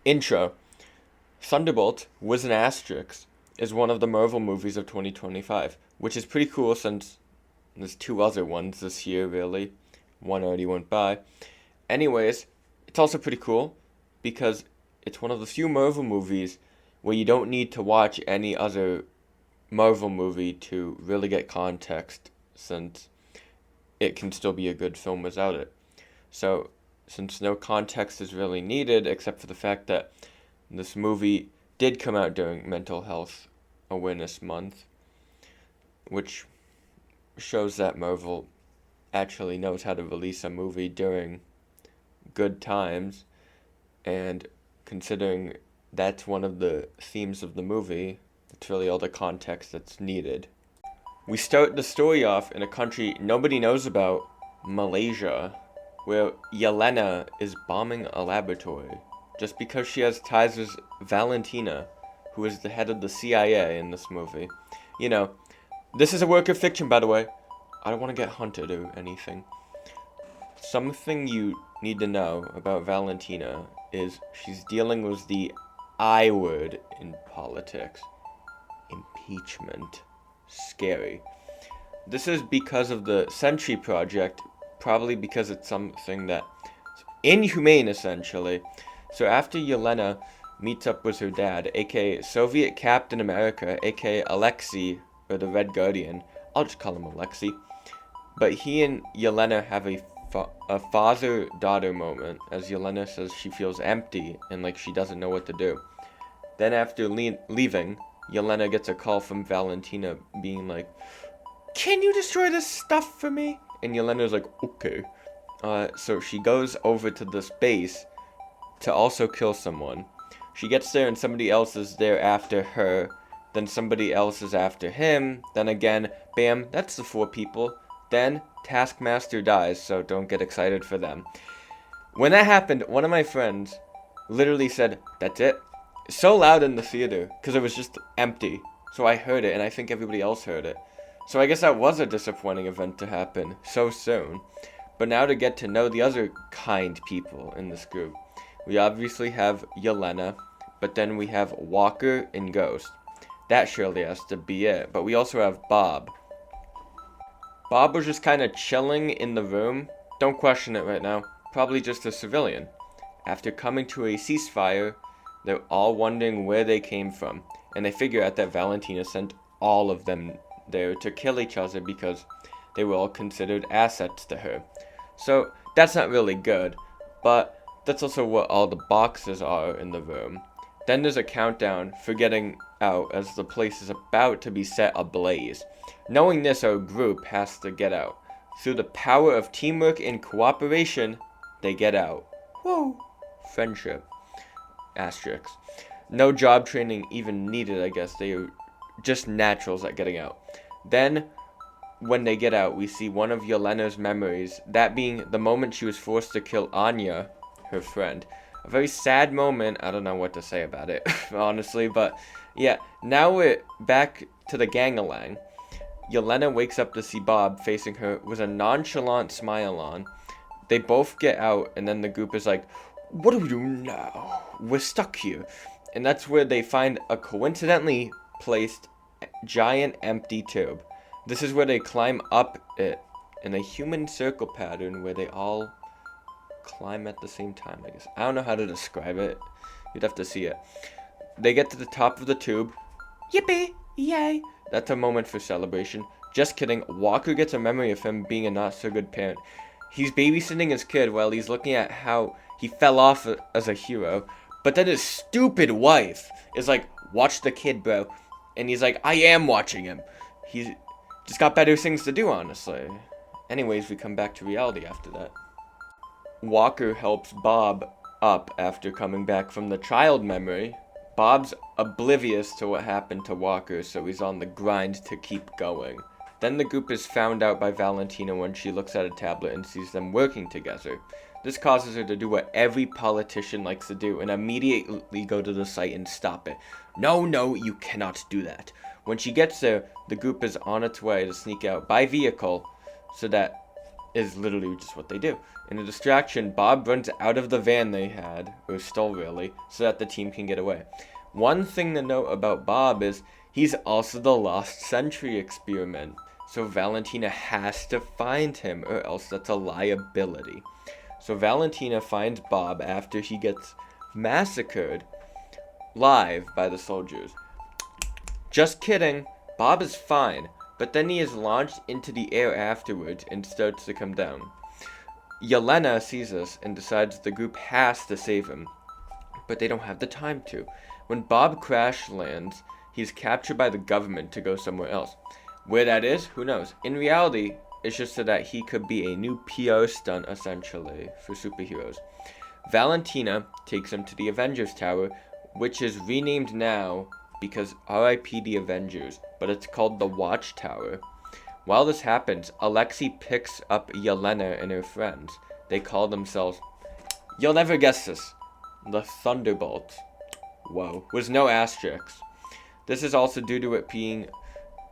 Intro. Thunderbolt was an Asterisk is one of the Marvel movies of 2025, which is pretty cool since there's two other ones this year, really. One already went by. Anyways, it's also pretty cool because it's one of the few Marvel movies where you don't need to watch any other Marvel movie to really get context, since it can still be a good film without it. So, since no context is really needed, except for the fact that this movie did come out during Mental Health Awareness Month, which shows that Marvel actually knows how to release a movie during good times, and considering that's one of the themes of the movie, it's really all the context that's needed. We start the story off in a country nobody knows about, Malaysia, where Yelena is bombing a laboratory just because she has ties with Valentina, who is the head of the CIA in this movie. You know, this is a work of fiction, by the way. I don't want to get hunted or anything. Something you need to know about Valentina is she's dealing with the I word in politics. Impeachment. Scary. This is because of the Sentry Project, probably because it's something that's inhumane, essentially. So after Yelena meets up with her dad, aka Soviet Captain America, aka Alexei, or the Red Guardian, I'll just call him Alexei, but he and Yelena have a father-daughter moment, as Yelena says she feels empty and like she doesn't know what to do. Then after leaving, Yelena gets a call from Valentina being like, "Can you destroy this stuff for me?" And Yelena's like, "Okay." So she goes over to this base to also kill someone. She gets there and somebody else is there after her. Then somebody else is after him. Then again, bam, that's the 4 people. Then Taskmaster dies, so don't get excited for them. When that happened, one of my friends literally said, "That's it." So loud in the theater, because it was just empty. So I heard it, and I think everybody else heard it. So I guess that was a disappointing event to happen so soon. But now to get to know the other kind people in this group. We obviously have Yelena, but then we have Walker and Ghost. That surely has to be it. But we also have Bob. Bob was just kind of chilling in the room. Don't question it right now. Probably just a civilian. After coming to a ceasefire, they're all wondering where they came from. And they figure out that Valentina sent all of them there to kill each other because they were all considered assets to her. So that's not really good. But that's also what all the boxes are in the room. Then there's a countdown for getting out as the place is about to be set ablaze. Knowing this, our group has to get out. Through the power of teamwork and cooperation, they get out. Whoa. Friendship. Asterisks. No job training even needed, I guess. They are just naturals at getting out. Then, when they get out, we see one of Yelena's memories, that being the moment she was forced to kill Anya, her friend. A very sad moment. I don't know what to say about it, honestly, but yeah. Now we're back to the gang-a-lang. Yelena wakes up to see Bob facing her with a nonchalant smile on. They both get out, and then the group is like, "What do we do now? We're stuck here." And that's where they find a coincidentally placed giant empty tube. This is where they climb up it in a human circle pattern where they all climb at the same time, I guess. I don't know how to describe it. You'd have to see it. They get to the top of the tube. Yippee! Yay! That's a moment for celebration. Just kidding. Walker gets a memory of him being a not-so-good parent. He's babysitting his kid while he's looking at how he fell off as a hero. But then his stupid wife is like, "Watch the kid, bro." And he's like, "I am watching him." He's just got better things to do, honestly. Anyways, we come back to reality after that. Walker helps Bob up after coming back from the child memory. Bob's oblivious to what happened to Walker, so he's on the grind to keep going. Then the group is found out by Valentina when she looks at a tablet and sees them working together. This causes her to do what every politician likes to do and immediately go to the site and stop it. No, you cannot do that. When she gets there, the group is on its way to sneak out by vehicle so that is literally just what they do. In a distraction, Bob runs out of the van they had, or stole really, so that the team can get away. One thing to note about Bob is he's also the Lost Century experiment, so Valentina has to find him, or else that's a liability. So Valentina finds Bob after he gets massacred live by the soldiers. Just kidding, Bob is fine, but then he is launched into the air afterwards and starts to come down. Yelena sees this and decides the group has to save him, but they don't have the time to. When Bob crash lands, he's captured by the government to go somewhere else. Where that is, who knows? In reality, it's just so that he could be a new PR stunt, essentially, for superheroes. Valentina takes him to the Avengers Tower, which is renamed now because R.I.P. the Avengers, but it's called the Watchtower. While this happens, Alexei picks up Yelena and her friends. They call themselves, you'll never guess this, the Thunderbolts. Whoa, with no asterisks. This is also due to it being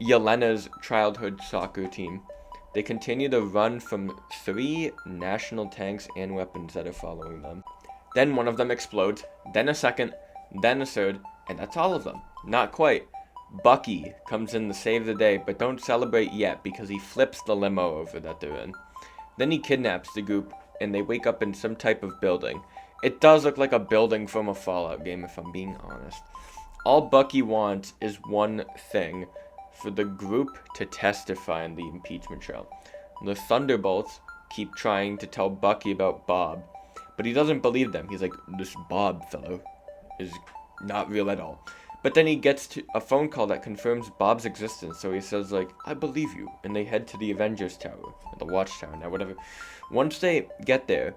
Yelena's childhood soccer team. They continue to run from 3 national tanks and weapons that are following them. Then one of them explodes, then a second, then a third, and that's all of them. Not quite. Bucky comes in to save the day, but don't celebrate yet because he flips the limo over that they're in. Then he kidnaps the group, and they wake up in some type of building. It does look like a building from a Fallout game, if I'm being honest. All Bucky wants is one thing, for the group to testify in the impeachment trial. The Thunderbolts keep trying to tell Bucky about Bob, but he doesn't believe them. He's like, this Bob fellow is not real at all. But then he gets to a phone call that confirms Bob's existence, so he says, like, I believe you, and they head to the Avengers Tower, the Watchtower, now whatever. Once they get there,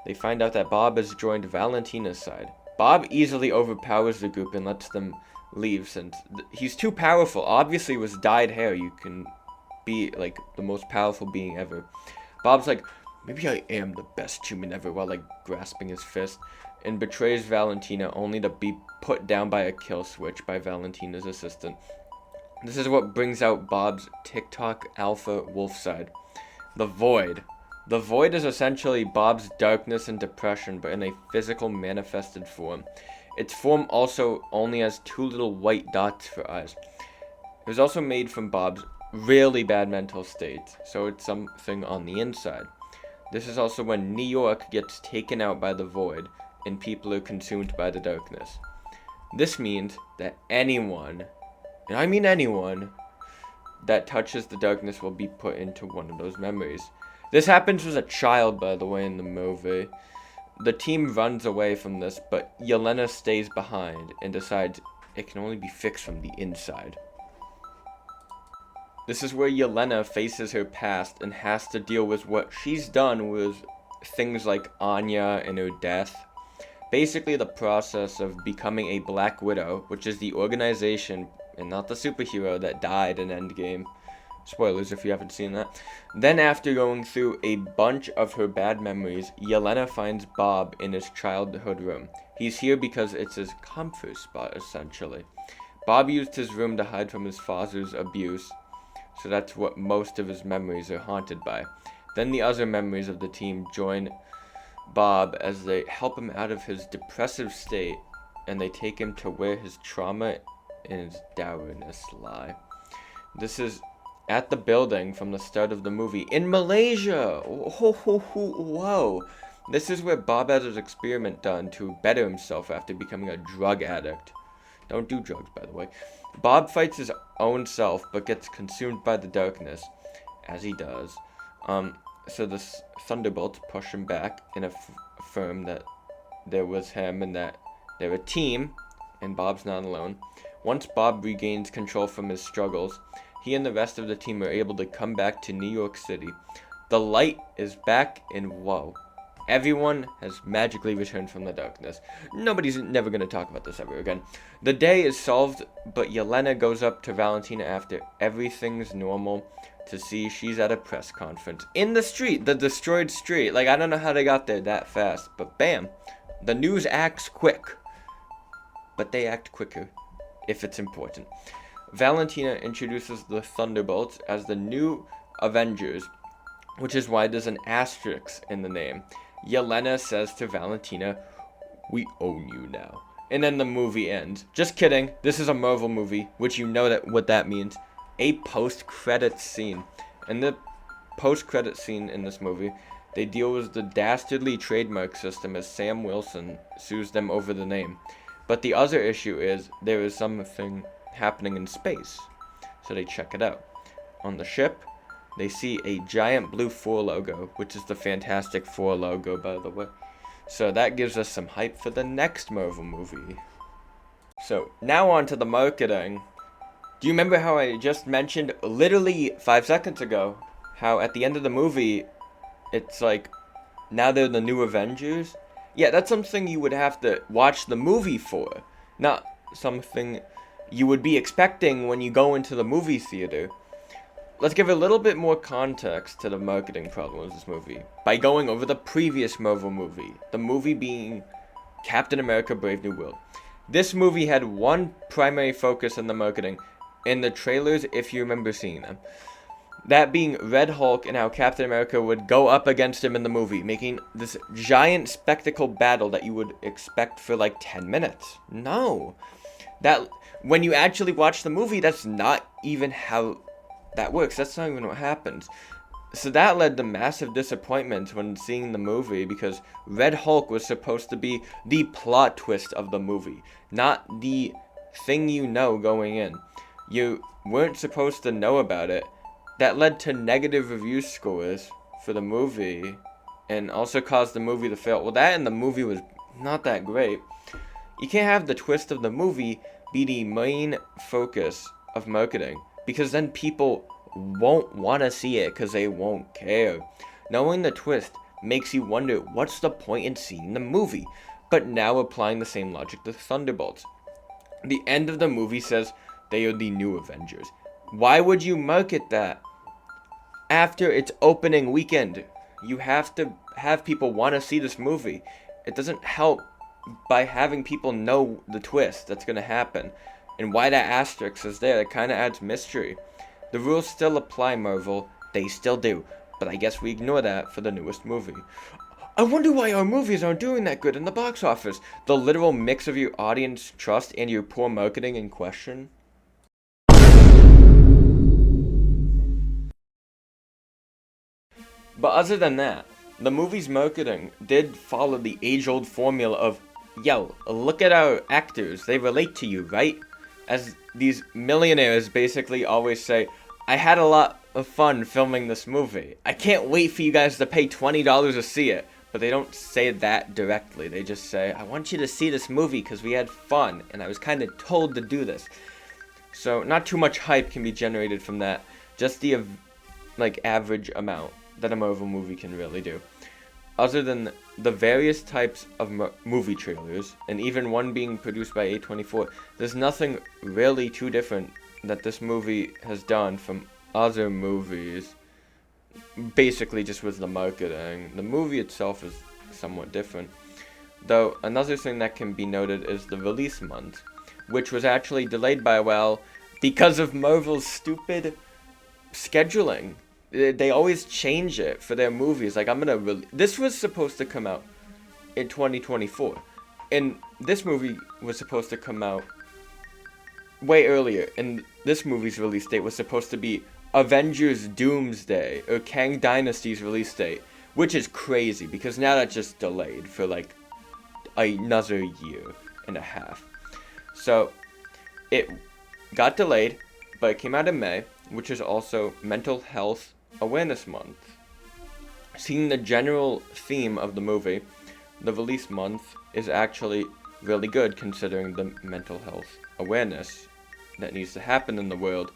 they find out that Bob has joined Valentina's side. Bob easily overpowers the group and lets them leave, since he's too powerful. Obviously, with dyed hair, you can be, like, the most powerful being ever. Bob's like, maybe I am the best human ever, while, like, grasping his fist, and betrays Valentina only to be put down by a kill switch by Valentina's assistant. This is what brings out Bob's TikTok alpha wolf side. The Void. The Void is essentially Bob's darkness and depression, but in a physical manifested form. Its form also only has 2 little white dots for eyes. It was also made from Bob's really bad mental state, so it's something on the inside. This is also when New York gets taken out by the Void, and people are consumed by the darkness. This means that anyone, and I mean anyone, that touches the darkness will be put into one of those memories. This happens as a child, by the way, in the movie. The team runs away from this, but Yelena stays behind and decides it can only be fixed from the inside. This is where Yelena faces her past and has to deal with what she's done with things like Anya and her death. Basically the process of becoming a Black Widow, which is the organization and not the superhero that died in Endgame. Spoilers if you haven't seen that. Then after going through a bunch of her bad memories, Yelena finds Bob in his childhood room. He's here because it's his comfort spot, essentially. Bob used his room to hide from his father's abuse, so that's what most of his memories are haunted by. Then the other memories of the team join Bob as they help him out of his depressive state, and they take him to where his trauma and his dourness lie. This is at the building from the start of the movie in Malaysia. Whoa. This is where Bob has his experiment done to better himself after becoming a drug addict. Don't do drugs, by the way. Bob fights his own self, but gets consumed by the darkness, as he does. So the Thunderbolts push him back and affirm that there was him and that they're a team, and Bob's not alone. Once Bob regains control from his struggles, he and the rest of the team are able to come back to New York City. The light is back, and whoa. Everyone has magically returned from the darkness. Nobody's never going to talk about this ever again. The day is solved, but Yelena goes up to Valentina after everything's normal to see she's at a press conference. In the street, the destroyed street. Like, I don't know how they got there that fast, but bam. The news acts quick. But they act quicker, if it's important. Valentina introduces the Thunderbolts as the new Avengers, which is why there's an asterisk in the name. Yelena says to Valentina, "We own you now." And then the movie ends. Just kidding. This is a Marvel movie, which you know that what that means. A post-credits scene. In the post-credits scene in this movie, they deal with the dastardly trademark system as Sam Wilson sues them over the name. But the other issue is there is something happening in space. So they check it out. On the ship, they see a giant blue 4 logo, which is the Fantastic Four logo, by the way. So that gives us some hype for the next Marvel movie. So now on to the marketing. Do you remember how I just mentioned literally 5 seconds ago how at the end of the movie it's like now they're the new Avengers? Yeah, that's something you would have to watch the movie for, not something you would be expecting when you go into the movie theater. Let's give a little bit more context to the marketing problem of this movie by going over the previous Marvel movie, the movie being Captain America: Brave New World. This movie had one primary focus in the marketing, in the trailers if you remember seeing them. That being Red Hulk and how Captain America would go up against him in the movie, making this giant spectacle battle that you would expect for like 10 minutes. No. That when you actually watch the movie, that's not even how that works. That's not even what happens. So that led to massive disappointment when seeing the movie, because Red Hulk was supposed to be the plot twist of the movie, not the thing you know going in. You weren't supposed to know about it. That led to negative review scores for the movie and also caused the movie to fail. Well, that and the movie was not that great. You can't have the twist of the movie be the main focus of marketing, because then people won't want to see it because they won't care. Knowing the twist makes you wonder what's the point in seeing the movie. But now applying the same logic to Thunderbolts. The end of the movie says they are the new Avengers. Why would you market that after its opening weekend? You have to have people want to see this movie. It doesn't help by having people know the twist that's going to happen. And why that asterisk is there, it kind of adds mystery. The rules still apply, Marvel. They still do. But I guess we ignore that for the newest movie. I wonder why our movies aren't doing that good in the box office. The literal mix of your audience trust and your poor marketing in question. But other than that, the movie's marketing did follow the age-old formula of, yo, look at our actors, they relate to you, right? As these millionaires basically always say, I had a lot of fun filming this movie. I can't wait for you guys to pay $20 to see it. But they don't say that directly. They just say, I want you to see this movie because we had fun, and I was kind of told to do this. So not too much hype can be generated from that. Just the average amount that a Marvel movie can really do. Other than the various types of movie trailers, and even one being produced by A24, there's nothing really too different that this movie has done from other movies. Basically just with the marketing. The movie itself is somewhat different. Though another thing that can be noted is the release month, which was actually delayed by a while because of Marvel's stupid scheduling. They always change it for their movies. Like, this was supposed to come out in 2024. And this movie was supposed to come out way earlier. And this movie's release date was supposed to be Avengers Doomsday, or Kang Dynasty's release date. Which is crazy, because now that's just delayed for, like, another year and a half. So, it got delayed, but it came out in May, which is also Mental Health Awareness Month. Seeing the general theme of the movie, the release month is actually really good considering the mental health awareness that needs to happen in the world.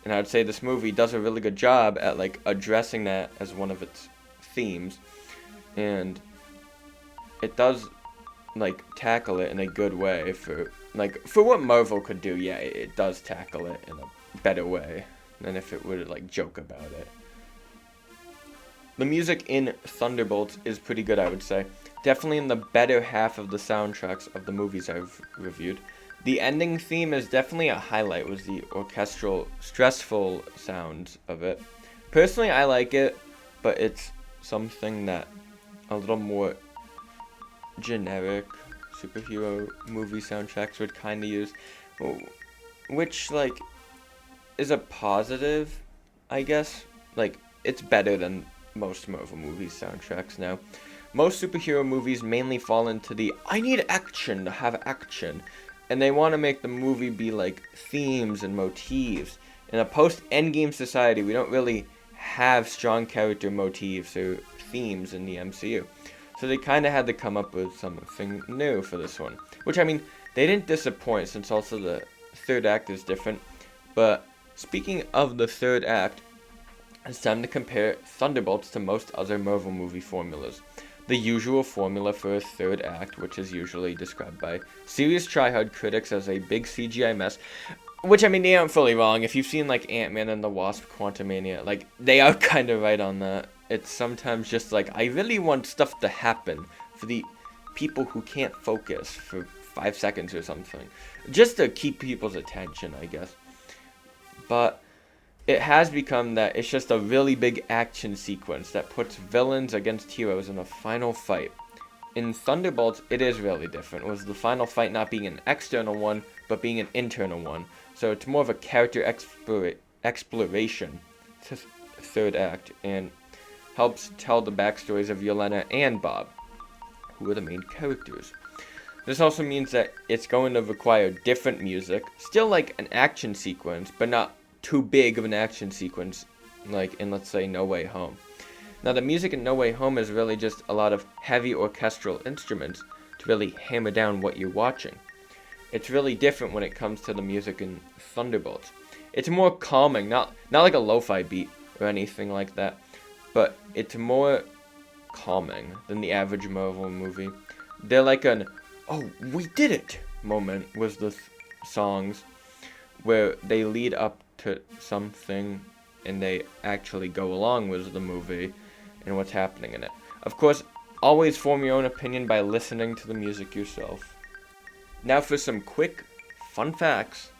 And I would say this movie does a really good job at, like, addressing that as one of its themes. And it does, like, tackle it in a good way for what Marvel could do. Yeah, it does tackle it in a better way than if it were to, like, joke about it. The music in Thunderbolts is pretty good, I would say. Definitely in the better half of the soundtracks of the movies I've reviewed. The ending theme is definitely a highlight, was the orchestral, stressful sounds of it. Personally, I like it. but it's something that a little more generic superhero movie soundtracks would kind of use, which, like, is a positive, I guess. Like, it's better than most Marvel movies soundtracks now. Most superhero movies mainly fall into the I need action to have action, and they want to make the movie be like themes and motifs. In a post-Endgame society, we don't really have strong character motifs or themes in the MCU. So they kind of had to come up with something new for this one. Which, I mean, they didn't disappoint, since also the third act is different. But speaking of the third act, it's time to compare Thunderbolts to most other Marvel movie formulas. The usual formula for a third act, which is usually described by serious tryhard critics as a big CGI mess. Which, I mean, they aren't fully wrong. If you've seen, like, Ant-Man and the Wasp: Quantumania, like, they are kind of right on that. It's sometimes just like, I really want stuff to happen for the people who can't focus for 5 seconds or something. Just to keep people's attention, I guess. But it has become that it's just a really big action sequence that puts villains against heroes in a final fight. In Thunderbolts, it is really different, with the final fight not being an external one, but being an internal one. So it's more of a character exploration to third act, and helps tell the backstories of Yelena and Bob, who are the main characters. This also means that it's going to require different music, still like an action sequence, but not too big of an action sequence like in, let's say, No Way Home. Now, the music in No Way Home is really just a lot of heavy orchestral instruments to really hammer down what you're watching. It's really different when it comes to the music in Thunderbolts. It's more calming, not like a lo-fi beat or anything like that, but it's more calming than the average Marvel movie. They're like an, oh, we did it moment with the songs, where they lead up to something and they actually go along with the movie and what's happening in it. Of course, always form your own opinion by listening to the music yourself. Now for some quick fun facts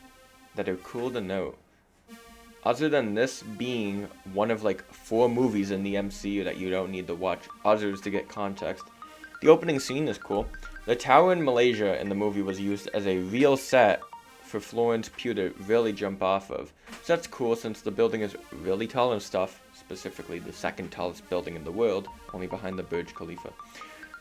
that are cool to know. Other than this being one of like 4 movies in the MCU that you don't need to watch others to get context, the opening scene is cool. The tower in Malaysia in the movie was used as a real set for Florence Pugh to really jump off of. So that's cool, since the building is really tall and stuff, specifically the second tallest building in the world, only behind the Burj Khalifa.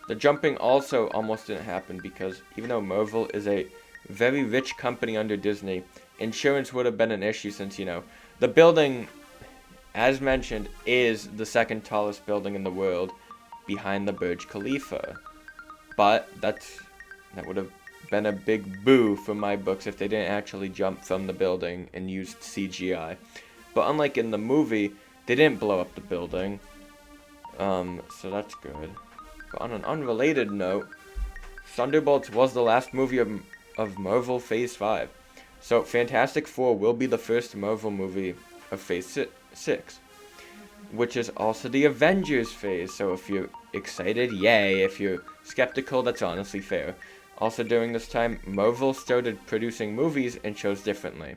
The jumping also almost didn't happen because even though Marvel is a very rich company under Disney, insurance would have been an issue, since, you know, the building, as mentioned, is the second tallest building in the world behind the Burj Khalifa. But that would have been a big boo for my books if they didn't actually jump from the building and used CGI. But unlike in the movie, they didn't blow up the building. So that's good. But on an unrelated note, Thunderbolts was the last movie of Marvel Phase 5. So Fantastic Four will be the first Marvel movie of Phase 6. Which is also the Avengers phase. So if you're excited, yay. If you're skeptical, that's honestly fair. Also during this time, Marvel started producing movies and shows differently.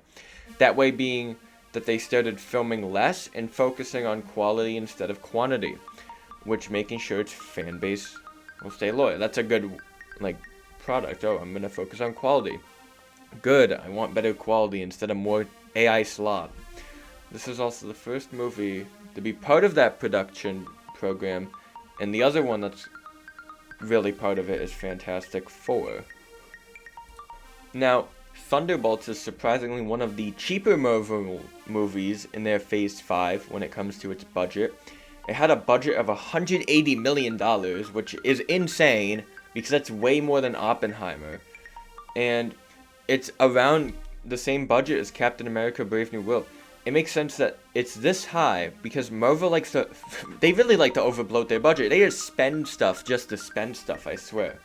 That way being that they started filming less and focusing on quality instead of quantity, which making sure its fan base will stay loyal. That's a good, like, product. Oh, I'm going to focus on quality. Good, I want better quality instead of more AI slop. This is also the first movie to be part of that production program, and the other one that's really part of it is Fantastic Four. Now, Thunderbolts is surprisingly one of the cheaper Marvel movies in their Phase 5 when it comes to its budget. It had a budget of $180 million, which is insane, because that's way more than Oppenheimer. And it's around the same budget as Captain America: Brave New World. It makes sense that it's this high because Marvel likes to, they really like to overbloat their budget. They just spend stuff just to spend stuff, I swear.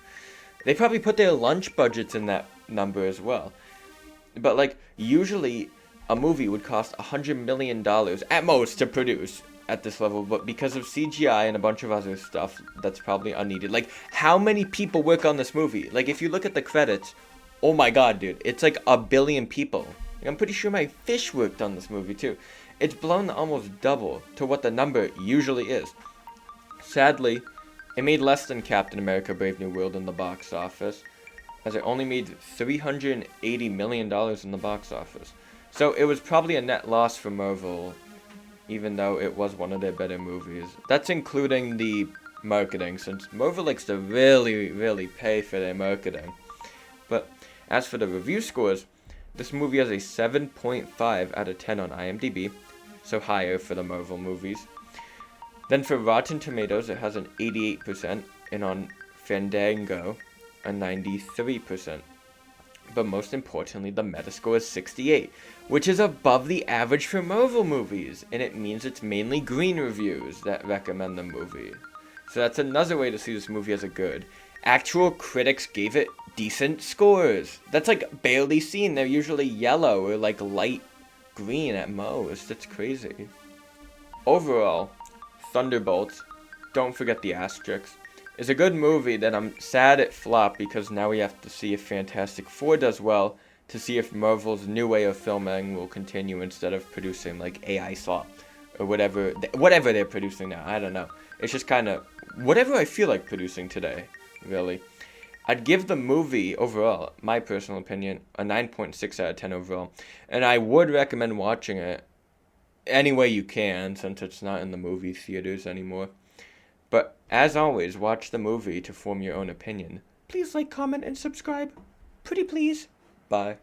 They probably put their lunch budgets in that number as well. But like, usually a movie would cost $100 million at most to produce at this level, but because of CGI and a bunch of other stuff, that's probably unneeded. Like, how many people work on this movie? Like, if you look at the credits, oh my god, dude, it's like 1 billion people. I'm pretty sure my fish worked on this movie too. it's blown almost double to what the number usually is. Sadly, it made less than Captain America Brave New World in the box office, as it only made $380 million in the box office. So it was probably a net loss for Marvel, even though it was one of their better movies. That's including the marketing, since Marvel likes to really pay for their marketing. But as for the review scores, this movie has a 7.5 out of 10 on IMDb, so higher for the Marvel movies. Then for Rotten Tomatoes, it has an 88%, and on Fandango, a 93%. But most importantly, the Metascore is 68, which is above the average for Marvel movies, and it means it's mainly green reviews that recommend the movie. So that's another way to see this movie as a good. Actual critics gave it decent scores. That's like barely seen. They're usually yellow or like light green at most. That's crazy. Overall, Thunderbolts, don't forget the Asterisk, is a good movie that I'm sad it flopped, because now we have to see if Fantastic Four does well to see if Marvel's new way of filming will continue instead of producing like AI slop or whatever they're producing now. I don't know. It's just kind of whatever I feel like producing today, really. I'd give the movie overall, my personal opinion, a 9.6 out of 10 overall, and I would recommend watching it any way you can, since it's not in the movie theaters anymore. But as always, watch the movie to form your own opinion. Please like, comment, and subscribe. Pretty please. Bye.